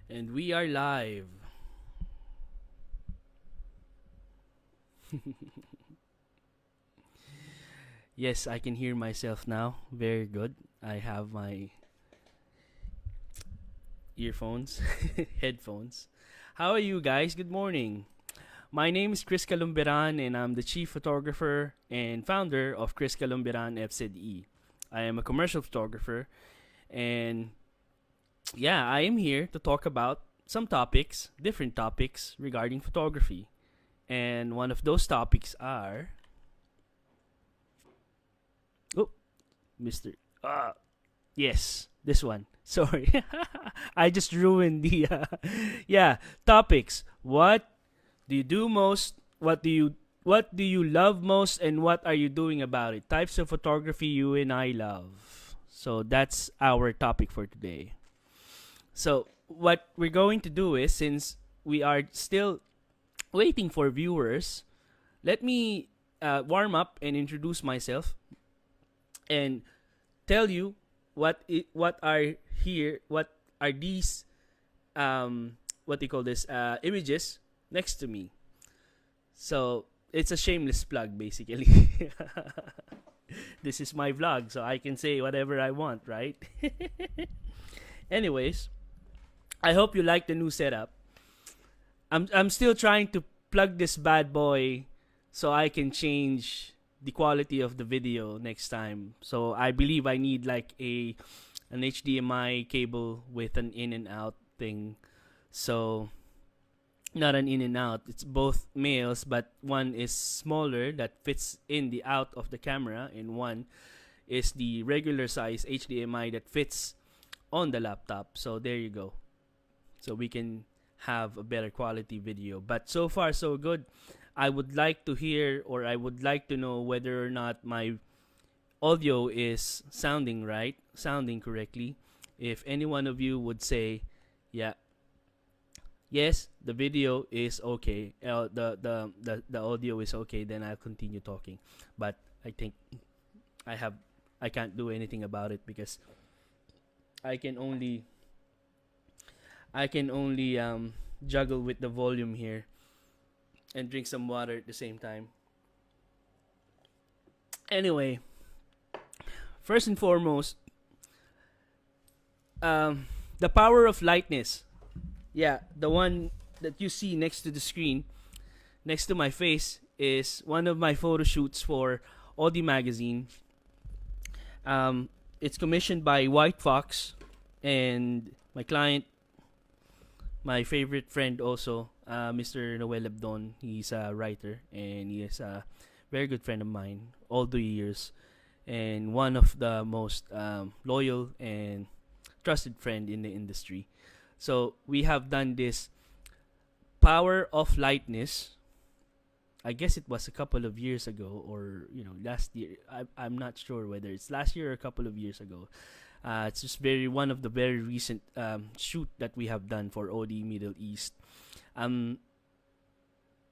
And we are live. Yes, I can hear myself now. Very good. I have my earphones, headphones. How are you guys? Good morning. My name is Chris Calumberan, and I'm the chief photographer and founder of Chris Calumberan FZE. I am a commercial photographer, and yeah, I am here to talk about some topics, different topics regarding photography. And one of those topics are, oh, Mr. Yes, this one. Sorry. I just ruined the yeah, topics. What do you do most? What do you love most, and what are you doing about it? Types of photography you and I love. So that's our topic for today. So what we're going to do is, since we are still waiting for viewers, let me warm up and introduce myself and tell you what are here, what are these, what do you call this, images next to me. So it's a shameless plug, basically. This is my vlog, so I can say whatever I want, right? Anyways, I hope you like the new setup. I'm still trying to plug this bad boy so I can change the quality of the video next time. So I believe I need like an HDMI cable with an in and out thing. So not an in and out. It's both males, but one is smaller that fits in the out of the camera, and one is the regular size HDMI that fits on the laptop. So there you go. So we can have a better quality video. But so far so good. I would like to hear, or I would like to know whether or not my audio is sounding right, sounding correctly. If any one of you would say, yeah, yes, the video is okay, the audio is okay, then I'll continue talking. But I think I can't do anything about it because I can only juggle with the volume here and drink some water at the same time. Anyway, first and foremost, the power of lightness. Yeah, the one that you see next to the screen, next to my face, is one of my photo shoots for Audi magazine. It's commissioned by White Fox, and my client, my favorite friend also, Mr. Noel Abdon. He's a writer, and he is a very good friend of mine all the years, and one of the most loyal and trusted friend in the industry. So we have done this power of lightness. I guess it was a couple of years ago, or last year. I'm not sure whether it's last year or a couple of years ago. It's just one of the very recent shoot that we have done for OD Middle East.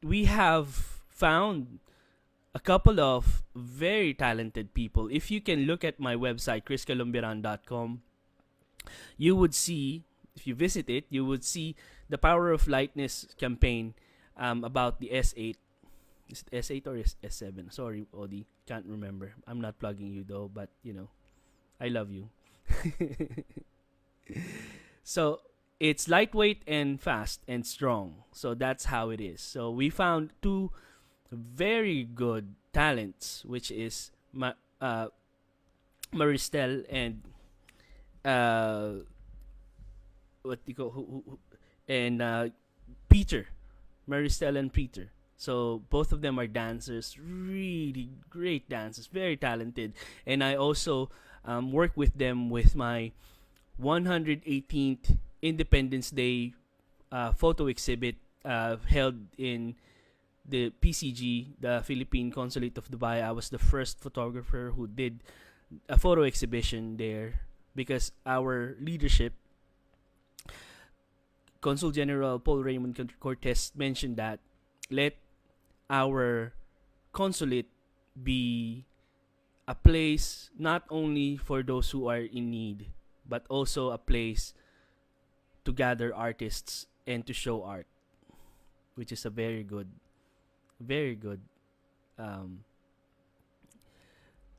We have found a couple of very talented people. If you can look at my website, chriscalumberan.com, you would see, if you visit it, you would see the Power of Lightness campaign about the S8. Is it S8 or S7? Sorry, Odi, can't remember. I'm not plugging you though, but I love you. So it's lightweight and fast and strong. So that's how it is. So we found two very good talents, which is Maristel and what do you call and Peter, Maristel and Peter. So both of them are dancers, really great dancers, very talented. And I also work with them with my 118th Independence Day photo exhibit held in the PCG, the Philippine Consulate of Dubai. I was the first photographer who did a photo exhibition there because our leadership, Consul General Paul Raymond Cortez, mentioned that let our consulate be a place not only for those who are in need, but also a place to gather artists and to show art, which is a very good um,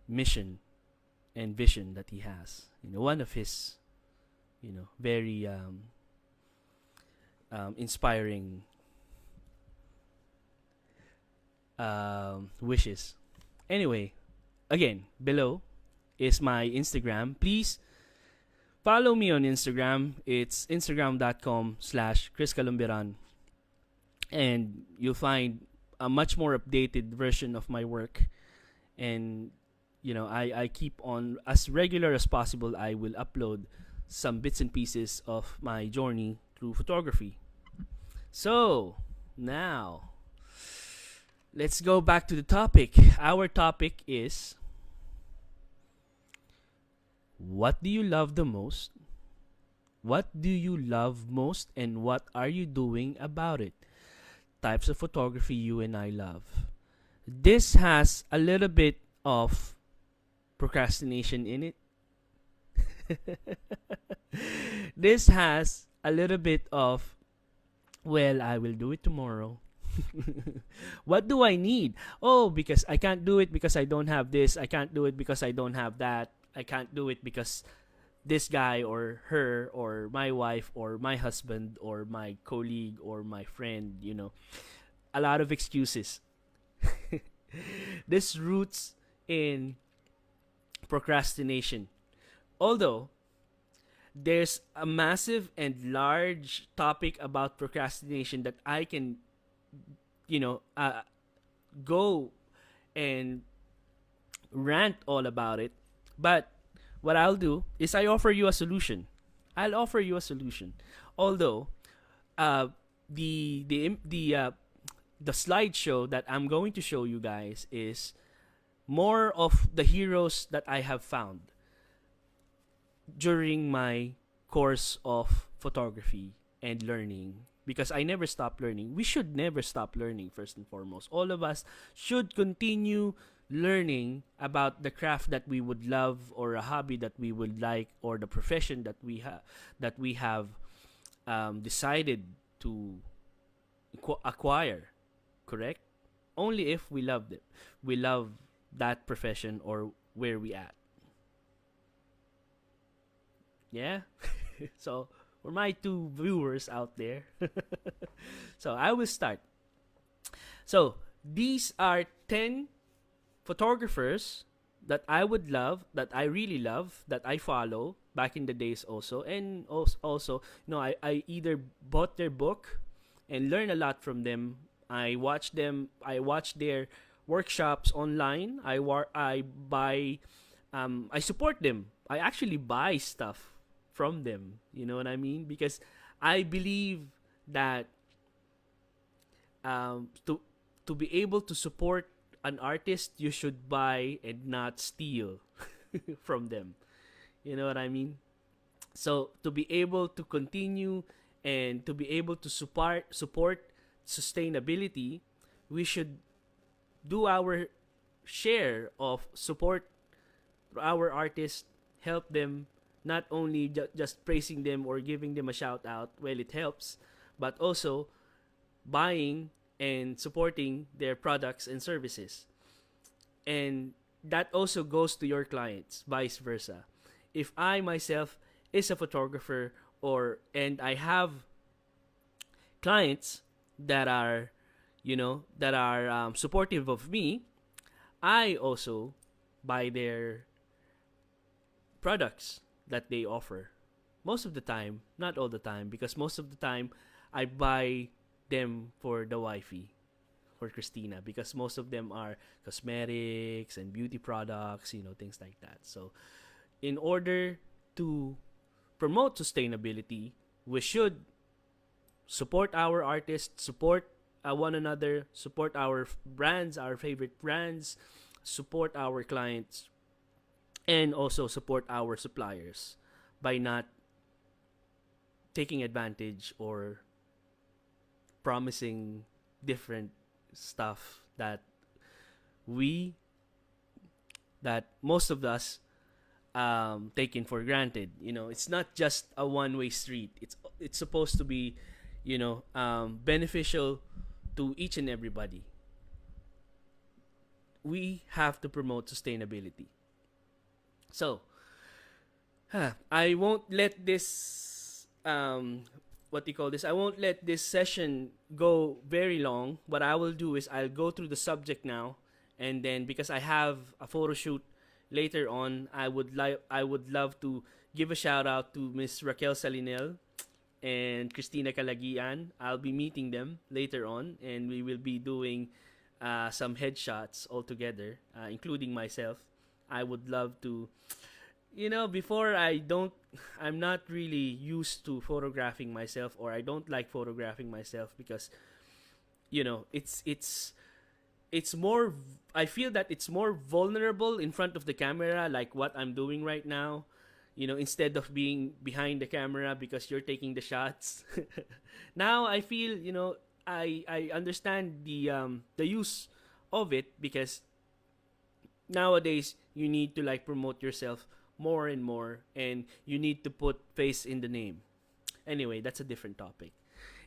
mission and vision that he has. One of his, very inspiring wishes. Anyway, again, below is my Instagram. Please follow me on Instagram. It's instagram.com/Chris Calumberan. And you'll find a much more updated version of my work. And, I keep on, as regular as possible, I will upload some bits and pieces of my journey through photography. So, now, let's go back to the topic. Our topic is, what do you love the most? What do you love most, and what are you doing about it? Types of photography you and I love. This has a little bit of procrastination in it. This has a little bit of, well, I will do it tomorrow. What do I need? Oh, because I can't do it because I don't have this. I can't do it because I don't have that. I can't do it because this guy or her or my wife or my husband or my colleague or my friend, a lot of excuses. This roots in procrastination. Although there's a massive and large topic about procrastination that I can, go and rant all about it. But what I'll do is I offer you a solution. I'll offer you a solution. Although, the slideshow that I'm going to show you guys is more of the heroes that I have found during my course of photography and learning, because I never stop learning. We should never stop learning, first and foremost. All of us should continue learning about the craft that we would love, or a hobby that we would like, or the profession that we have decided to acquire. Correct? Only if we love it. We love that profession or where we at. Yeah? So, for my two viewers out there. So, I will start. So, these are 10 photographers that I would love, that I really love, that I follow back in the days also. And also, I either bought their book and learn a lot from them. I watch their workshops online. I buy, I support them. I actually buy stuff from them. You know what I mean? Because I believe that to be able to support an artist, you should buy and not steal from them. You know what I mean? So to be able to continue and to be able to support sustainability, we should do our share of support our artists, help them, not only just praising them or giving them a shout out, well, it helps, but also buying and supporting their products and services. And that also goes to your clients, vice versa. If I myself is a photographer, and I have clients that are supportive of me, I also buy their products that they offer. Most of the time, not all the time, because most of the time I buy them for the wifey, for Christina, because most of them are cosmetics and beauty products, things like that. So in order to promote sustainability, we should support our artists, support one another, support our brands, our favorite brands, support our clients, and also support our suppliers by not taking advantage or promising different stuff that most of us taken for granted. It's not just a one-way street. it's supposed to be, beneficial to each and everybody. We have to promote sustainability. So, I won't let this what do you call this? I won't let this session go very long. What I will do is I'll go through the subject now, and then because I have a photo shoot later on, I would love to give a shout out to Miss Raquel Salinel and Christina Calagian. I'll be meeting them later on, and we will be doing some headshots all together, including myself. I would love to, before I'm not really used to photographing myself, or I don't like photographing myself because, it's more, I feel that it's more vulnerable in front of the camera, like what I'm doing right now, instead of being behind the camera because you're taking the shots. Now I feel, I understand the use of it, because nowadays you need to like promote yourself more and more, and you need to put face in the name. Anyway, that's a different topic.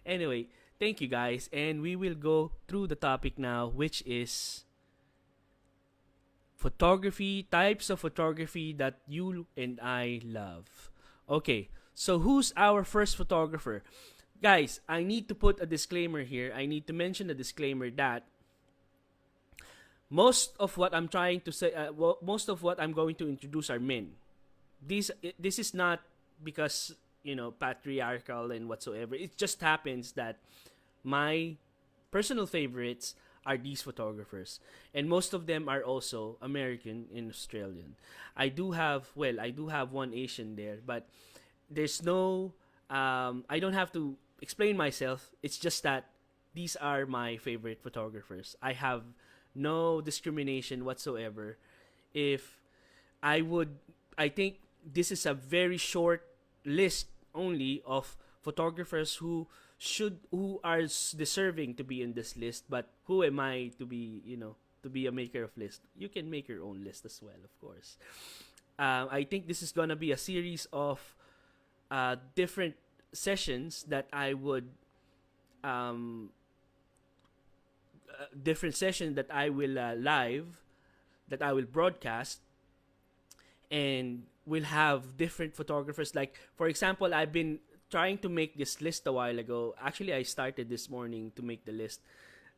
Anyway, thank you guys, and we will go through the topic now, which is photography, types of photography that you and I love. Okay, so who's our first photographer? Guys, I need to put a disclaimer here. I need to mention a disclaimer that most of what I'm trying to say, most of what I'm going to introduce are men. This is not because, patriarchal and whatsoever. It just happens that my personal favorites are these photographers, and most of them are also American and Australian. I do have one Asian there, but there's no I don't have to explain myself. It's just that these are my favorite photographers. I have no discrimination whatsoever. If I would, I think this is a very short list only of photographers who are deserving to be in this list. But who am I to be, to be a maker of list? You can make your own list as well, of course. I think this is gonna be a series of different sessions that I would different session that I will live, that I will broadcast, and we'll have different photographers. Like, for example, I've been trying to make this list a while ago. Actually, I started this morning to make the list.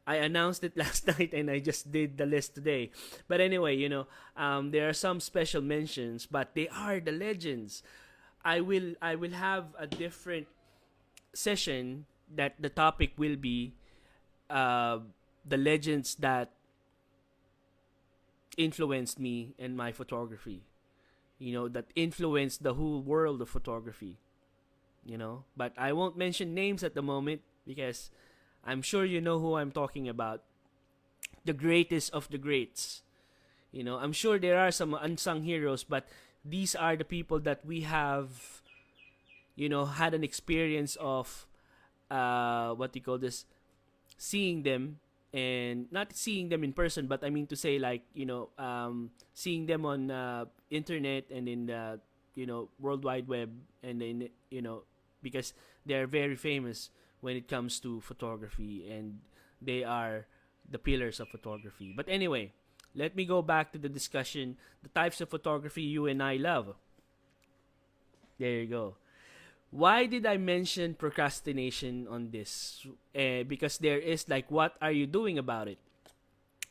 I announced it last night, and I just did the list today. But anyway, there are some special mentions, but they are the legends. I will have a different session that the topic will be the legends that influenced me and my photography. That influenced the whole world of photography. But I won't mention names at the moment because I'm sure you know who I'm talking about. The greatest of the greats. I'm sure there are some unsung heroes, but these are the people that we have, had an experience of, what do you call this, seeing them, and not seeing them in person, but I mean to say, like, seeing them on internet and in the, World Wide Web, and then, because they're very famous when it comes to photography, and they are the pillars of photography. But anyway, let me go back to the discussion, the types of photography you and I love. There you go. Why did I mention procrastination on this? Because there is, like, what are you doing about it?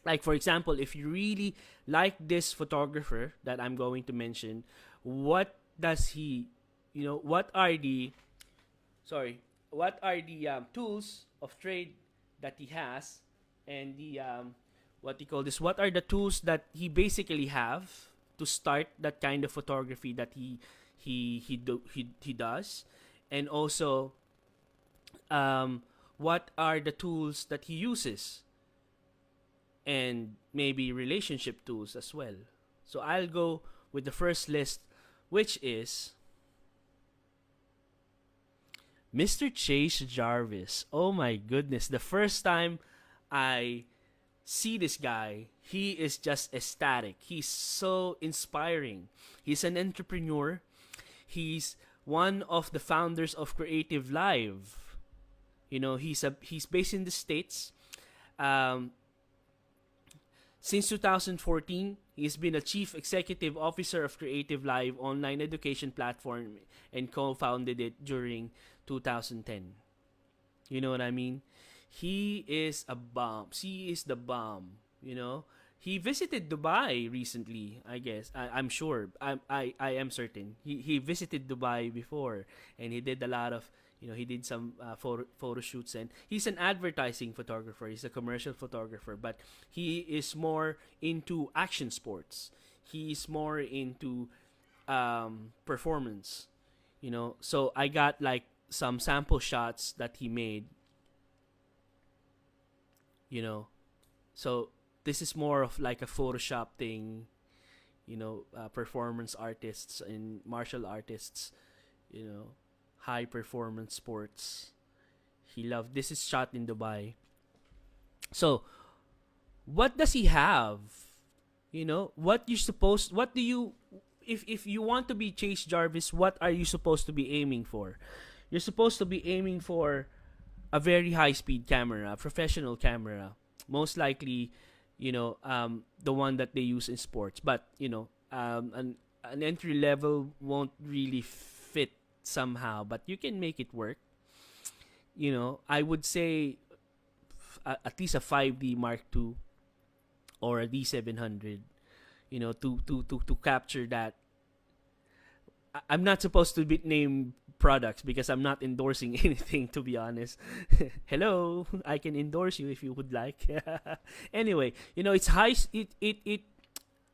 Like, for example, if you really like this photographer that I'm going to mention, what does he, what are the tools of trade that he has, and the what do you call this? What are the tools that he basically have to start that kind of photography that he does, and also what are the tools that he uses, and maybe relationship tools as well. So I'll go with the first list, which is Mr. Chase Jarvis. Oh my goodness, the first time I see this guy, he is just ecstatic. He's so inspiring. He's an entrepreneur. He's one of the founders of Creative Live. He's based in the States. Um, since 2014, he's been a chief executive officer of Creative Live online education platform and co-founded it during 2010. You know what I mean? He is a bomb. He is the bomb. He visited Dubai recently. I guess I'm sure. I am certain. He visited Dubai before, and he did a lot of. He did some photo shoots, and he's an advertising photographer. He's a commercial photographer, but he is more into action sports. He's more into performance. So I got like some sample shots that he made. So this is more of like a Photoshop thing. Performance artists and martial artists. High performance sports. He loved. This is shot in Dubai. So, what does he have? What do you if you want to be Chase Jarvis, what are you supposed to be aiming for? You're supposed to be aiming for a very high speed camera, a professional camera. Most likely, the one that they use in sports. But, an entry level won't really fit somehow, but you can make it work. I would say at least a 5D Mark II or a D700, to capture that. I'm not supposed to name products because I'm not endorsing anything, to be honest. Hello, I can endorse you if you would like. Anyway, it's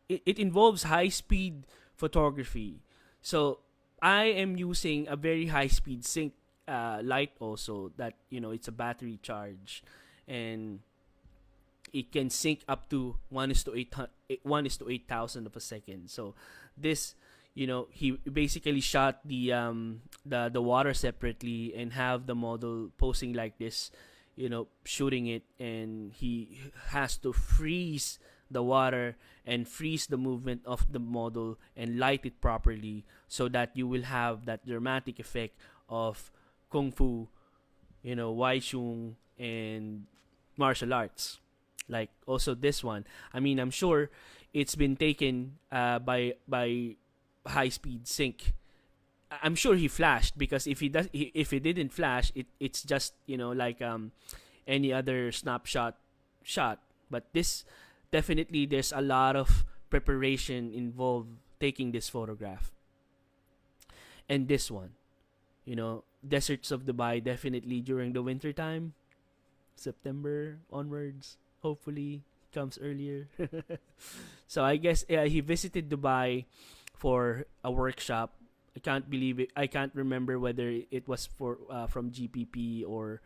it involves high speed photography. So I am using a very high speed sync light also that it's a battery charge, and it can sync up to 1:8,000 of a second. So this he basically shot the water separately and have the model posing like this, shooting it, and he has to freeze the water and freeze the movement of the model and light it properly so that you will have that dramatic effect of kung fu, wai chun, and martial arts. Like also this one. I mean, I'm sure it's been taken by high speed sync. I'm sure he flashed, because if he didn't flash, it's just like any other snapshot shot. But this definitely, there's a lot of preparation involved taking this photograph. And this one, deserts of Dubai, definitely during the winter time, September onwards. Hopefully comes earlier. So I guess he visited Dubai for a workshop. I can't believe it. I can't remember whether it was from GPP or,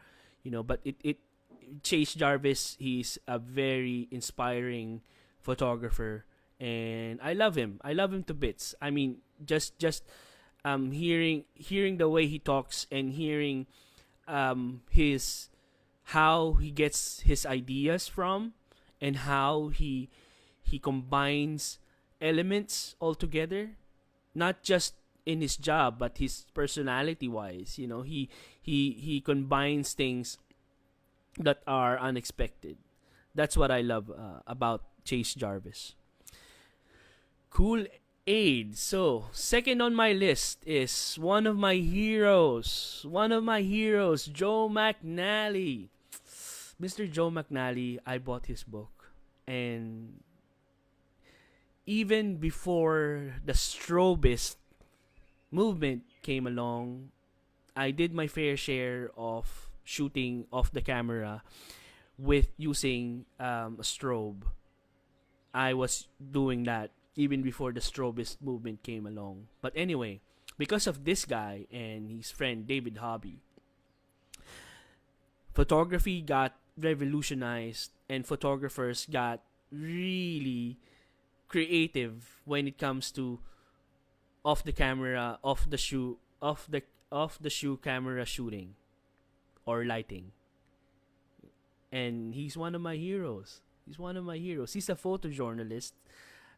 but it Chase Jarvis, he's a very inspiring photographer, and I love him. I love him to bits. I mean, just hearing the way he talks and hearing his how he gets his ideas from, and how he combines elements all together, not just in his job but his personality wise. He combines things that are unexpected. That's what I love about Chase Jarvis. Cool Aid. So, second on my list is one of my heroes, Joe McNally. Mr. Joe McNally, I bought his book, and even before the strobist movement came along, I did my fair share of shooting off the camera with using a strobe. I was doing that even before the strobist movement came along. But anyway, because of this guy and his friend David Hobby, photography got revolutionized, and photographers got really creative when it comes to off the shoe camera shooting or lighting. And he's one of my heroes. He's a photojournalist,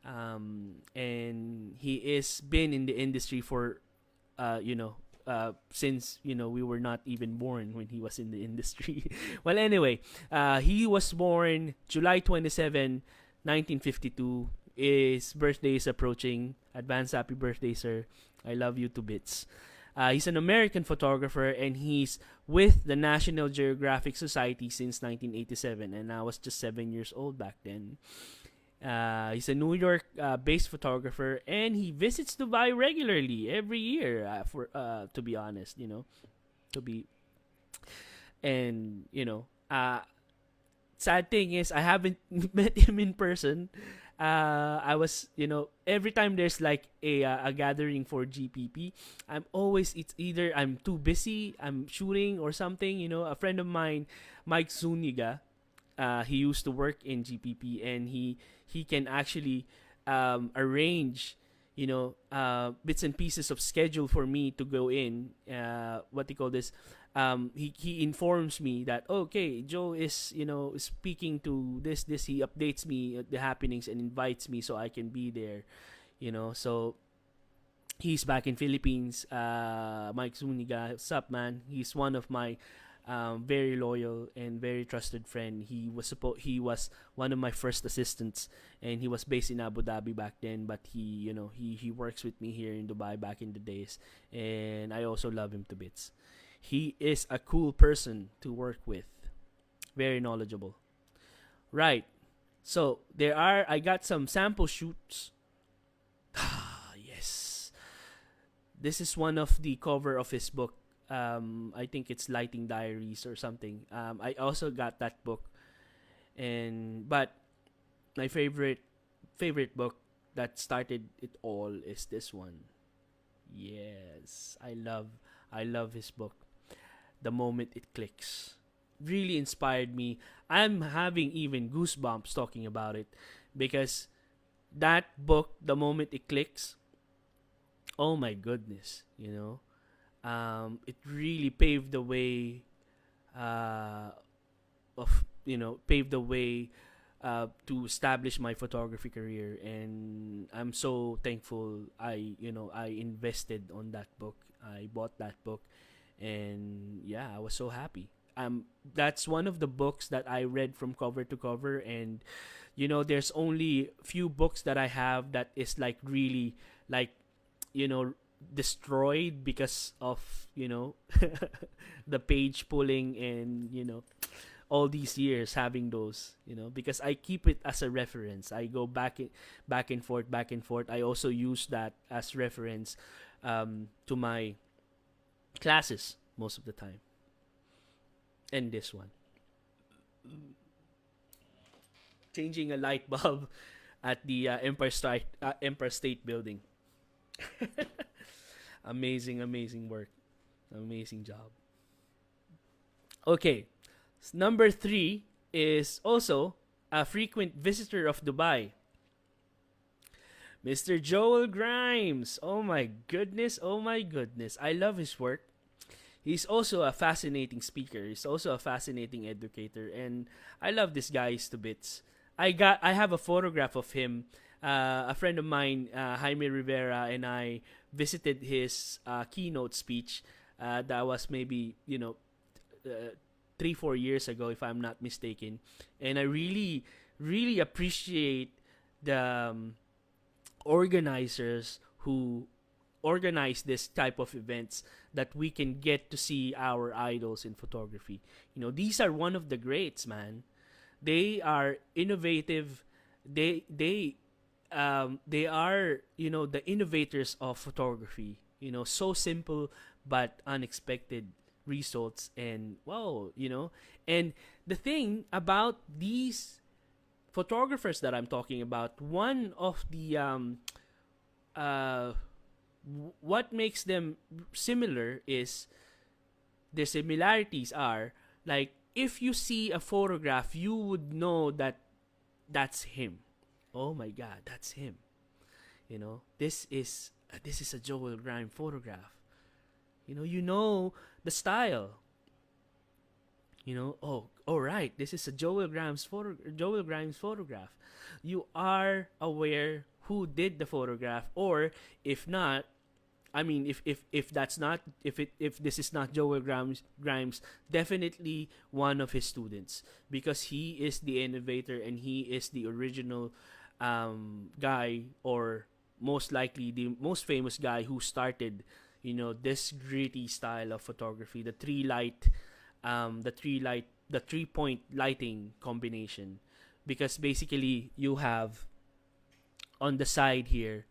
and he is been in the industry for since we were not even born when he was in the industry. Well, anyway, he was born July 27, 1952. His birthday is approaching. Advance happy birthday, sir. I love you to bits. He's an American photographer, and he's with the National Geographic Society since 1987, and I was just 7 years old back then. He's a New York based photographer, and he visits Dubai regularly every year. For to be honest, to be and sad thing is I haven't met him in person. I was, every time there's like a gathering for GPP, it's either I'm too busy, I'm shooting or something. A friend of mine, Mike Zuniga, he used to work in GPP, and he can actually arrange bits and pieces of schedule for me to go in. What they call this? He informs me that okay, Joe is speaking to this. He updates me at the happenings and invites me so I can be there. So he's back in Philippines. Mike Zuniga, what's up, man? He's one of my very loyal and very trusted friend. He was one of my first assistants, and he was based in Abu Dhabi back then. But he works with me here in Dubai back in the days, and I also love him to bits. He is a cool person to work with, very knowledgeable. Right. So I got some sample shoots. Yes. This is one of the cover of his book. I think it's Lighting Diaries or something. I also got that book, but my favorite book that started it all is this one. Yes, I love his book. The Moment It Clicks really inspired me. I'm having even goosebumps talking about it, because that book, The Moment It Clicks, oh my goodness, it really paved the way to establish my photography career, and I'm so thankful I invested on that book. I bought that book, and yeah, I was so happy. That's one of the books that I read from cover to cover, and there's only few books that I have that is like really like destroyed because of the page pulling, and all these years having those, because I keep it as a reference. I go back and forth. I also use that as reference to my classes most of the time. And this one, changing a light bulb at the Empire State Building. Amazing work, amazing job. Okay, number 3 is also a frequent visitor of Dubai, Mr. Joel Grimes. Oh my goodness. I love his work. He's also a fascinating speaker. He's also a fascinating educator, and I love this guy to bits. I have a photograph of him. A friend of mine, Jaime Rivera, and I visited his keynote speech. That was maybe 3-4 years ago, if I'm not mistaken. And I really appreciate the organizers who organize this type of events, that we can get to see our idols in photography. These are one of the greats, man. They are innovative. They are the innovators of photography. So simple but unexpected results, and wow. And the thing about these photographers that I'm talking about, one of the what makes them similar is, the similarities are like, if you see a photograph, you would know that that's him. Oh my God, that's him. This is a Joel Grimes photograph. The style. All right, this is a Joel Grimes photograph. You are aware who did the photograph, or if not, I mean, if that's not, if this is not Joel Grimes, definitely one of his students, because he is the innovator and he is the original guy, or most likely the most famous guy who started, this gritty style of photography, the 3 point lighting combination, because basically you have on the side here,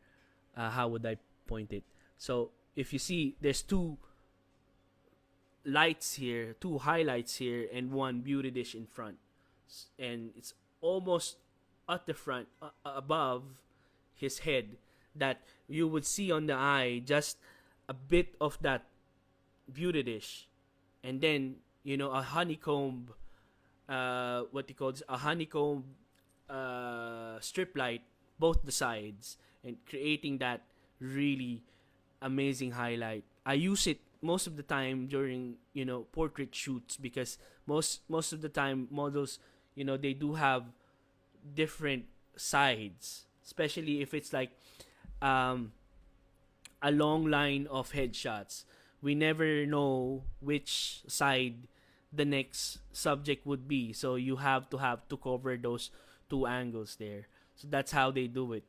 how would I point it? So if you see, there's two lights here, two highlights here, and one beauty dish in front, and it's almost at the front, above his head, that you would see on the eye just a bit of that beauty dish, and then a honeycomb, what you call this, a honeycomb strip light, both the sides, and creating that really amazing highlight. I use it most of the time during portrait shoots, because most of the time models, they do have different sides, especially if it's like a long line of headshots. We never know which side the next subject would be, so you have to cover those two angles there. So that's how they do it.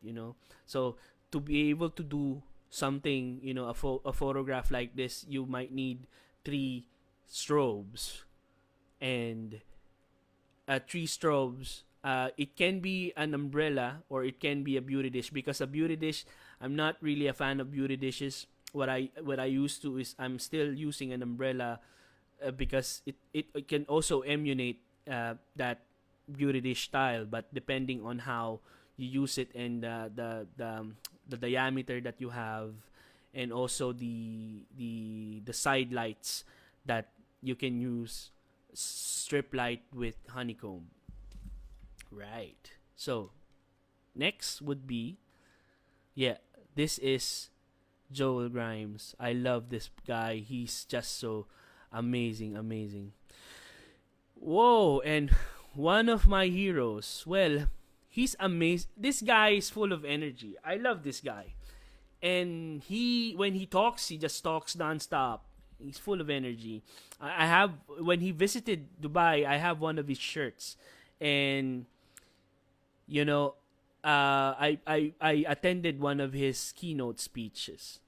So to be able to do something, a photograph like this, you might need three strobes, and three strobes. It can be an umbrella or it can be a beauty dish, because a beauty dish, I'm not really a fan of beauty dishes. What I used to is, I'm still using an umbrella, because it can also emulate that beauty dish style, but depending on how you use it, and the diameter that you have, and also the side lights that you can use, strip light with honeycomb. Right. So next would be, yeah, this is Joel Grimes. I love this guy. He's just so amazing. Whoa, and one of my heroes. Well, he's amazing. This guy is full of energy. I love this guy. And when he talks, he just talks nonstop. He's full of energy. I have, when he visited Dubai, I have one of his shirts, and I attended one of his keynote speeches.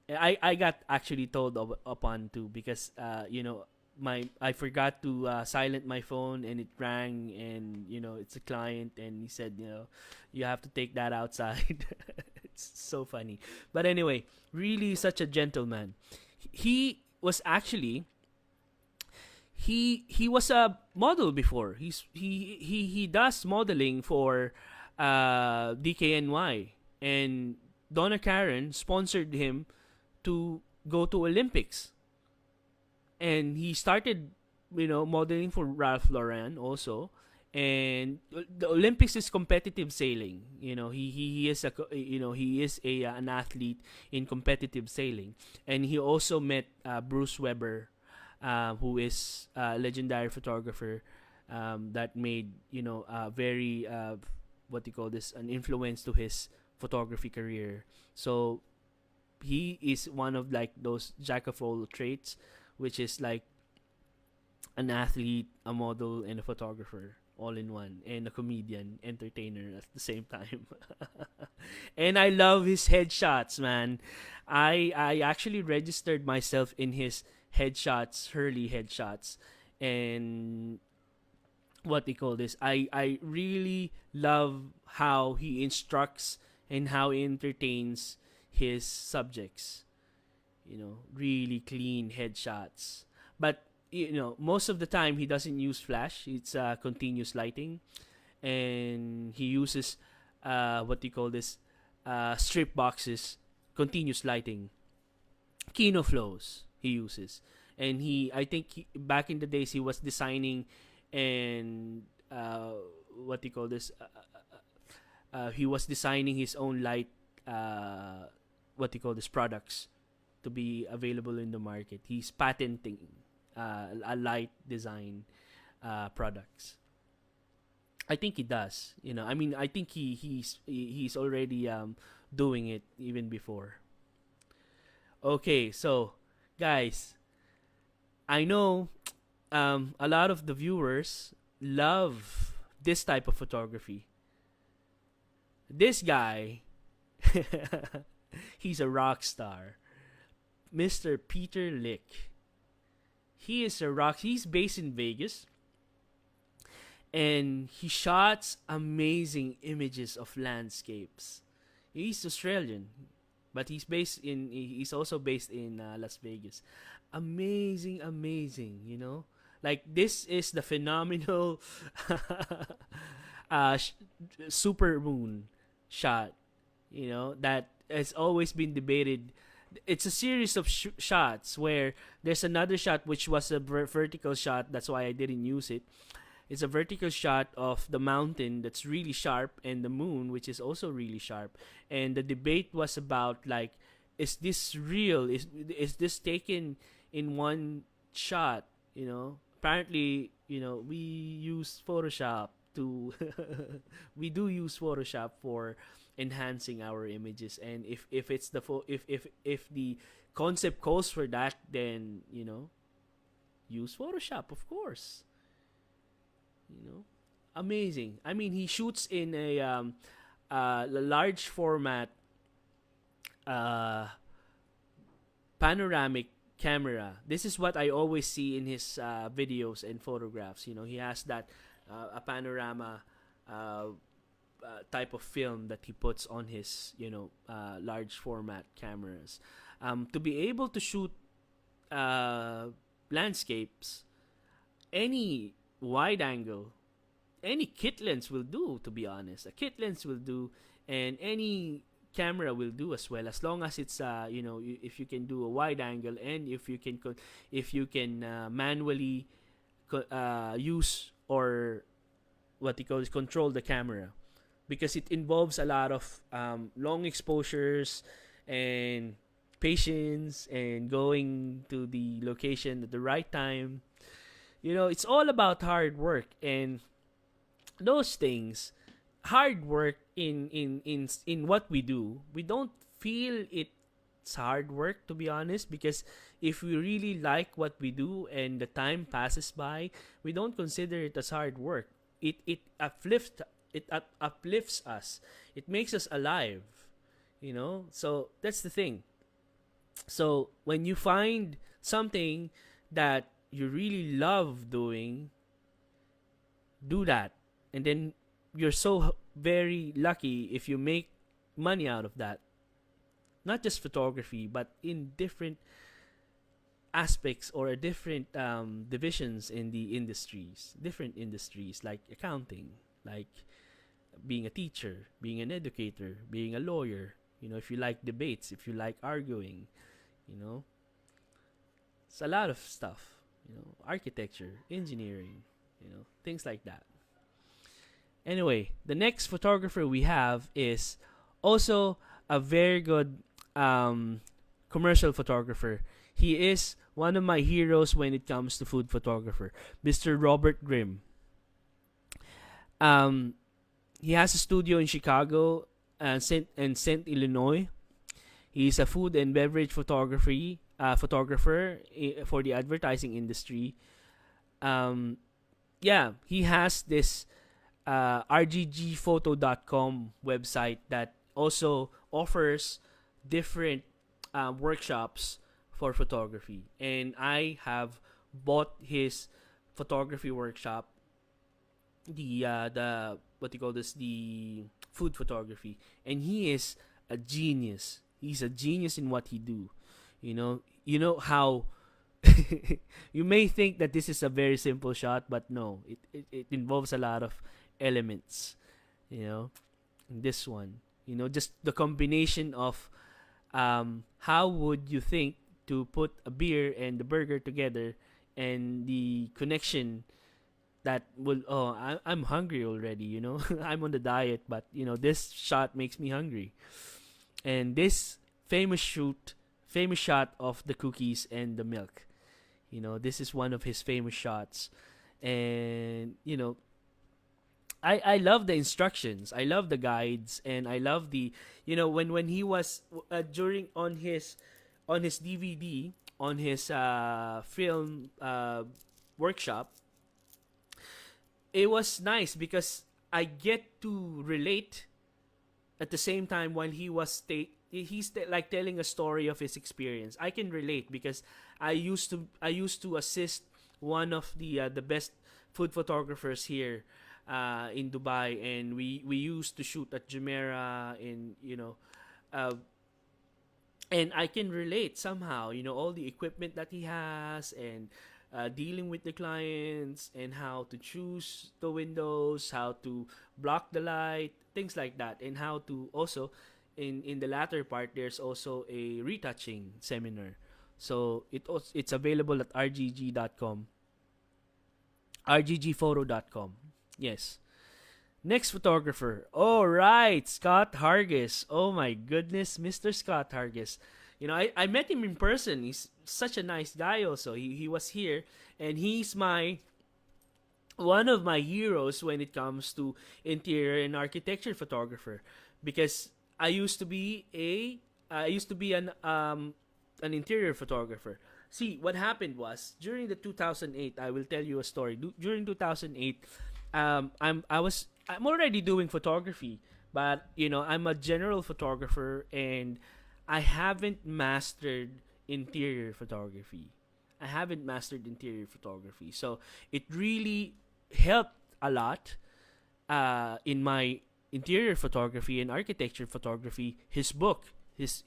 I got actually told upon too, because I forgot to silent my phone, and it rang, and it's a client, and he said, you have to take that outside. It's so funny. But anyway, really such a gentleman. He was actually, he was a model before. He does modeling for DKNY, and Donna Karen sponsored him to go to Olympics, and he started modeling for Ralph Lauren also. And the Olympics is competitive sailing. He is an athlete in competitive sailing, and he also met Bruce Weber, who is a legendary photographer, that made very what do you call this, an influence to his photography career. So he is one of like those jack of all traits, which is like an athlete, a model, and a photographer all in one, and a comedian, entertainer at the same time. And I love his headshots, man. I actually registered myself in his headshots, Hurley headshots, and what they call this. I really love how he instructs and how he entertains his subjects. Really clean headshots. But most of the time he doesn't use flash. It's continuous lighting, and he uses what do you call this, strip boxes, continuous lighting, Kino flows he uses. And I think back in the days he was designing, and what do you call this, he was designing his own light, what do you call this, products to be available in the market. He's patenting a light design products. I think he does. I think he's already doing it even before. Okay, so guys, I know a lot of the viewers love this type of photography. This guy, he's a rock star, Mr. Peter Lick. He is a rock. He's based in Vegas, and he shots amazing images of landscapes. He's Australian, but he's also based in Las Vegas. Amazing, amazing, you know. Like this is the phenomenal sh- super moon shot, you know, that has always been debated. It's a series of shots where there's another shot which was a vertical shot. That's why I didn't use it. It's a vertical shot of the mountain that's really sharp and the moon which is also really sharp. And the debate was about like, is this real? Is this taken in one shot? You know, apparently, you know, we use Photoshop to we do use Photoshop for enhancing our images, and if it's the if the concept calls for that, then you know, use Photoshop, of course. You know, amazing. I mean, he shoots in a large format uh panoramic camera. This is what I always see in his videos and photographs. You know, he has that a panorama type of film that he puts on his, you know, large format cameras. To be able to shoot landscapes, any wide angle, any kit lens will do. To be honest, a kit lens will do, and any camera will do as well, as long as it's you know, if you can do a wide angle, and if you can manually use, or what he calls, control the camera, because it involves a lot of long exposures and patience and going to the location at the right time. You know, it's all about hard work, and those things, hard work in what we do, we don't feel it's hard work, to be honest, because if we really like what we do and the time passes by, we don't consider it as hard work. It uplifts us. It makes us alive, you know? So that's the thing. So when you find something that you really love doing, do that. And then you're so very lucky if you make money out of that. Not just photography, but in different aspects or different divisions in the industries. Different industries like accounting, like being a teacher, being an educator, being a lawyer. You know, if you like debates, if you like arguing, you know, it's a lot of stuff. You know, architecture, engineering, you know, things like that. Anyway, the next photographer we have is also a very good commercial photographer. He is one of my heroes when it comes to food photographer, Mr. Robert Grimm. Um, he has a studio in Chicago and Saint Illinois. He's a food and beverage photographer for the advertising industry. Um, yeah, he has this rggphoto.com website that also offers different workshops for photography, and I have bought his photography workshop, the what you call this, the food photography, and he is a genius. He's a genius in what he do. You know how you may think that this is a very simple shot, but no, it involves a lot of elements, you know. In this one, you know, just the combination of how would you think to put a beer and the burger together, and the connection that will, I'm hungry already, you know. I'm on the diet, but you know, this shot makes me hungry. And this famous shot of the cookies and the milk, you know, this is one of his famous shots. And you know, I love the instructions, I love the guides, and I love the, you know, when he was during on his DVD, on his film workshop, it was nice because I get to relate at the same time while like telling a story of his experience. I can relate because I used to assist one of the best food photographers here in Dubai, and we used to shoot at Jumeirah in uh, and I can relate somehow, all the equipment that he has, and dealing with the clients, and how to choose the windows, how to block the light, things like that, and how to also, in the latter part, there's also a retouching seminar. So it's available at rgg.com, rggphoto.com. Yes. Next photographer. All right, Scott Hargis. Oh my goodness, Mr. Scott Hargis. I met him in person. He's such a nice guy also. He was here, and he's one of my heroes when it comes to interior and architecture photographer, because I used to be an interior photographer. See, what happened was during the 2008, I will tell you a story. During 2008, I'm already doing photography, but I'm a general photographer, and I haven't mastered interior photography. I haven't mastered interior photography, so it really helped a lot in my interior photography and architecture photography. His book, his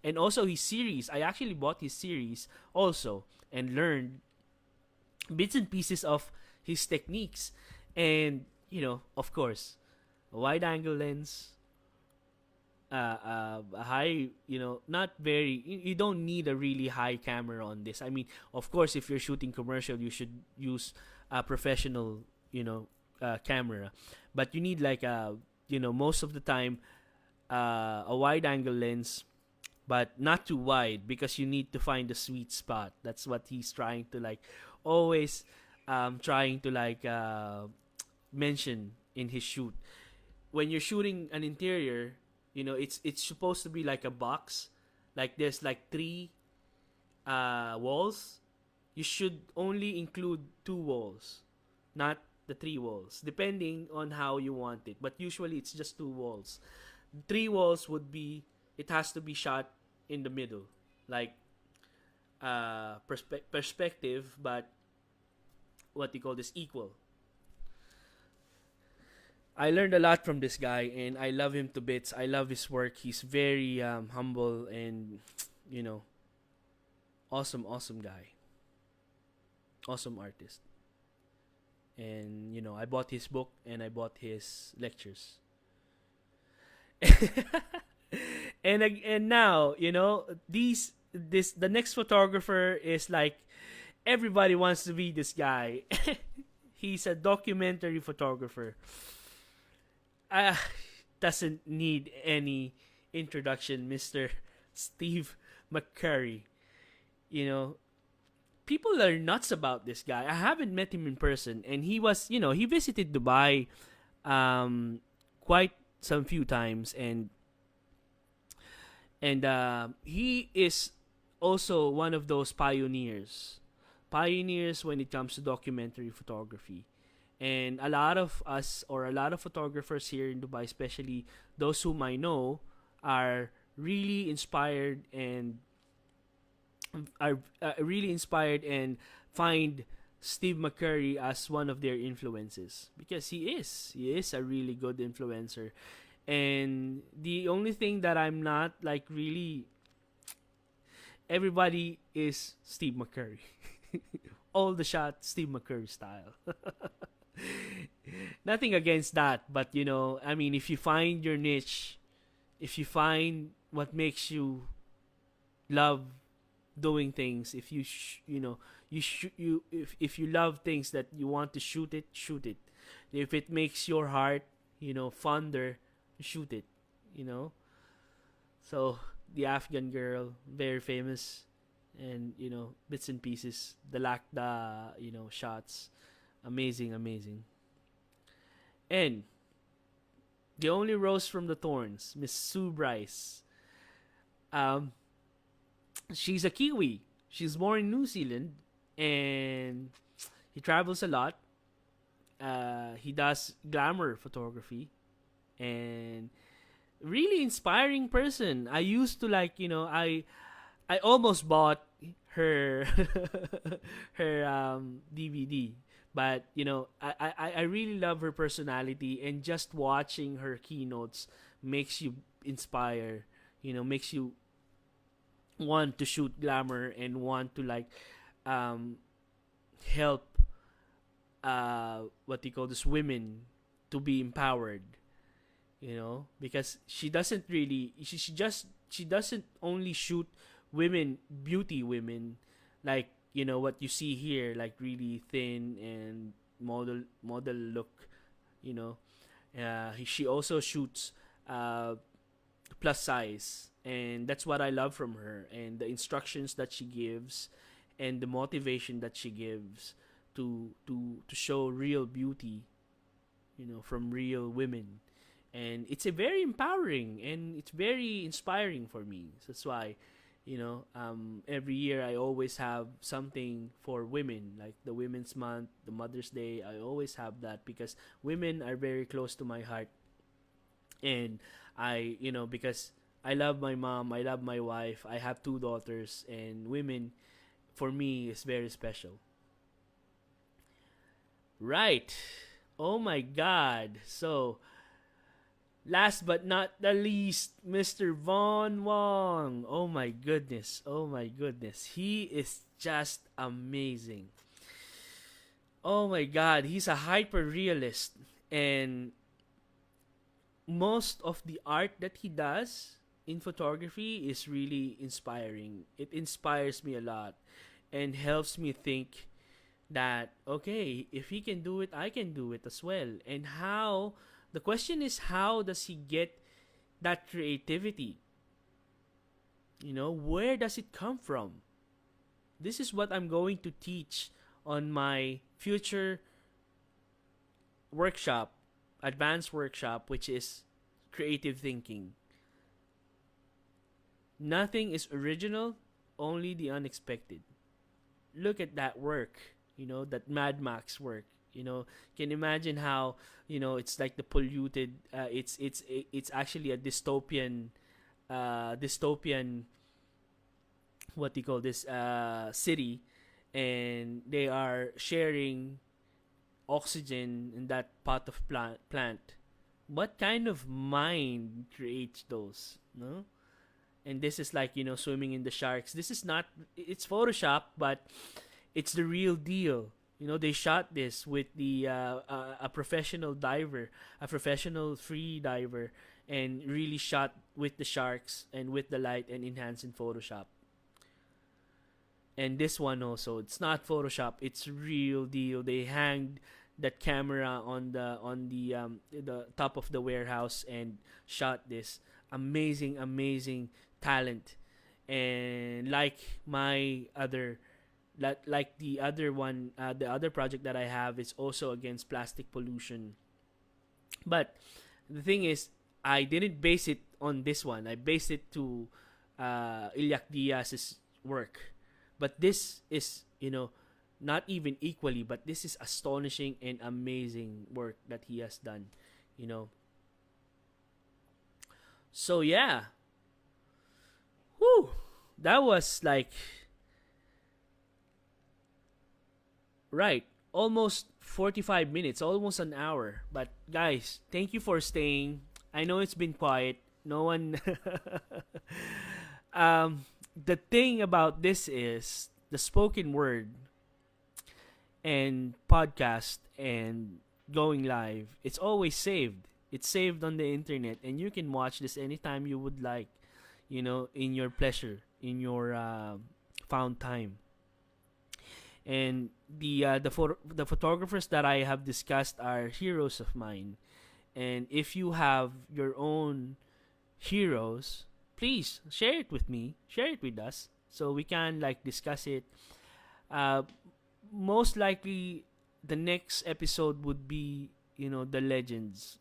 and also his series. I actually bought his series also and learned bits and pieces of his techniques, and of course, a wide angle lens, a high, not very. You don't need a really high camera on this. I mean, of course, if you're shooting commercial, you should use a professional, camera, but you need like most of the time, a wide angle lens, but not too wide, because you need to find the sweet spot. That's what he's trying to like always trying to like mention in his shoot. When you're shooting an interior, it's supposed to be like a box, like there's like three walls. You should only include two walls, not the three walls, depending on how you want it, but usually it's just two walls. Three walls would be, it has to be shot in the middle, like perspective, but what you call this, equal. I learned a lot from this guy, and I love him to bits. I love his work. He's very humble, and you know, awesome guy, awesome artist. And I bought his book and I bought his lectures. And now the next photographer is like, everybody wants to be this guy. He's a documentary photographer. uh, doesn't need any introduction, Mr. Steve McCurry. You know, people are nuts about this guy. I haven't met him in person, and he visited Dubai quite some few times, and he is also one of those pioneers when it comes to documentary photography. And a lot of us, or a lot of photographers here in Dubai, especially those whom I know, are really inspired and find Steve McCurry as one of their influences, because he is a really good influencer. And the only thing that I'm not like really, everybody is Steve McCurry. All the shots Steve McCurry style. Nothing against that, but I mean, if you find your niche, if you find what makes you love doing things, if you if you love things that you want to shoot it. If it makes your heart fonder, shoot it. So the Afghan girl, very famous, and bits and pieces, the lakda shots, amazing. And the only rose from the thorns, Miss Sue Bryce. um She's a Kiwi. She's born in New Zealand, and he travels a lot. He does glamour photography, and really inspiring person. I used to like, I almost bought her her DVD, but I really love her personality, and just watching her keynotes makes you inspire. Makes you want to shoot glamour and want to like um help what you call this women to be empowered, because she doesn't only shoot women, beauty women, like what you see here, like really thin and model look, you know she also shoots plus size, and that's what I love from her, and the instructions that she gives and the motivation that she gives to show real beauty, from real women. And it's a very empowering and it's very inspiring for me. So that's why, every year I always have something for women, like the Women's Month, the Mother's Day. I always have that because women are very close to my heart. And because I love my mom, I love my wife, I have two daughters, and women for me is very special. Right. Oh my god. So, last but not the least, Mr. Von Wong. Oh my goodness. Oh my goodness. He is just amazing. Oh my god. He's a hyper realist. And most of the art that he does in photography is really inspiring. It inspires me a lot and helps me think that, okay, if he can do it, I can do it as well. And how, the question is, how does he get that creativity? Where does it come from? This is what I'm going to teach on my future workshop, advanced workshop, which is creative thinking. Nothing is original, only the unexpected. Look at that work, that Mad Max work. Can imagine how, it's like the polluted, it's actually a dystopian, what do you call this, city, and they are sharing oxygen in that pot of plant. What kind of mind creates those, no? And this is like, swimming in the sharks. This is not, it's Photoshop, but it's the real deal. They shot this with a professional diver, a professional free diver, and really shot with the sharks and with the light and enhanced in Photoshop. And this one also, it's not Photoshop, it's real deal. They hanged that camera on the top of the warehouse and shot this. Amazing talent. And like my other, like the other one, the other project that I have is also against plastic pollution. But the thing is, I didn't base it on this one. I based it to Ilyak Diaz's work. But this is, not even equally, but this is astonishing and amazing work that he has done. You know. So yeah. Whew. That was like, right, almost 45 minutes, almost an hour. But guys, thank you for staying. I know it's been quiet. No one the thing about this is the spoken word and podcast and going live, it's always saved. It's saved on the internet, and you can watch this anytime you would like, in your pleasure, in your found time. And the photographers that I have discussed are heroes of mine. And if you have your own heroes, please share it with me, share it with us, so we can like discuss it. Uh, Most likely, the next episode would be, the legends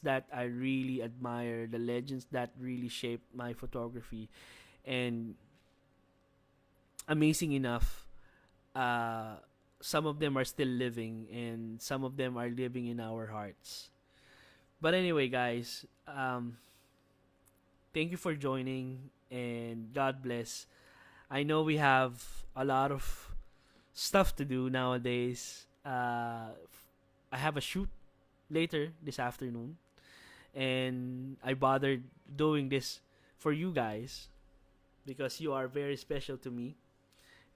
that I really admire, the legends that really shaped my photography. And amazing enough. Uh, some of them are still living, and some of them are living in our hearts. But anyway, guys, thank you for joining, and God bless. I know we have a lot of stuff to do nowadays. I have a shoot later this afternoon, and I bothered doing this for you guys because you are very special to me.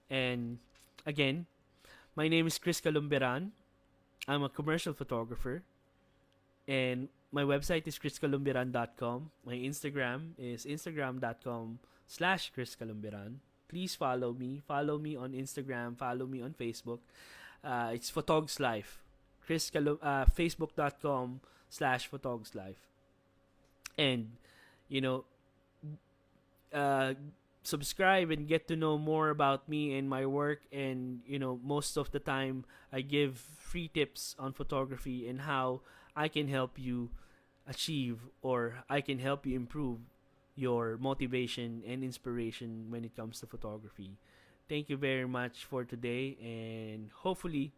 And again, my name is Chris Calumberan. I'm a commercial photographer, and my website is chriscalumberan.com. My Instagram is instagram.com/chriscalumberan. Please follow me. Follow me on Instagram. Follow me on Facebook. It's Photogslife. Facebook.com/Photogslife. And, you know, uh, subscribe and get to know more about me and my work. And, you know, most of the time I give free tips on photography and how I can help you achieve, or I can help you improve your motivation and inspiration when it comes to photography. Thank you very much for today, and hopefully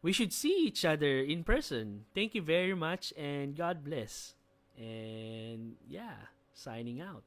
we should see each other in person. Thank you very much, and God bless. And yeah, signing out.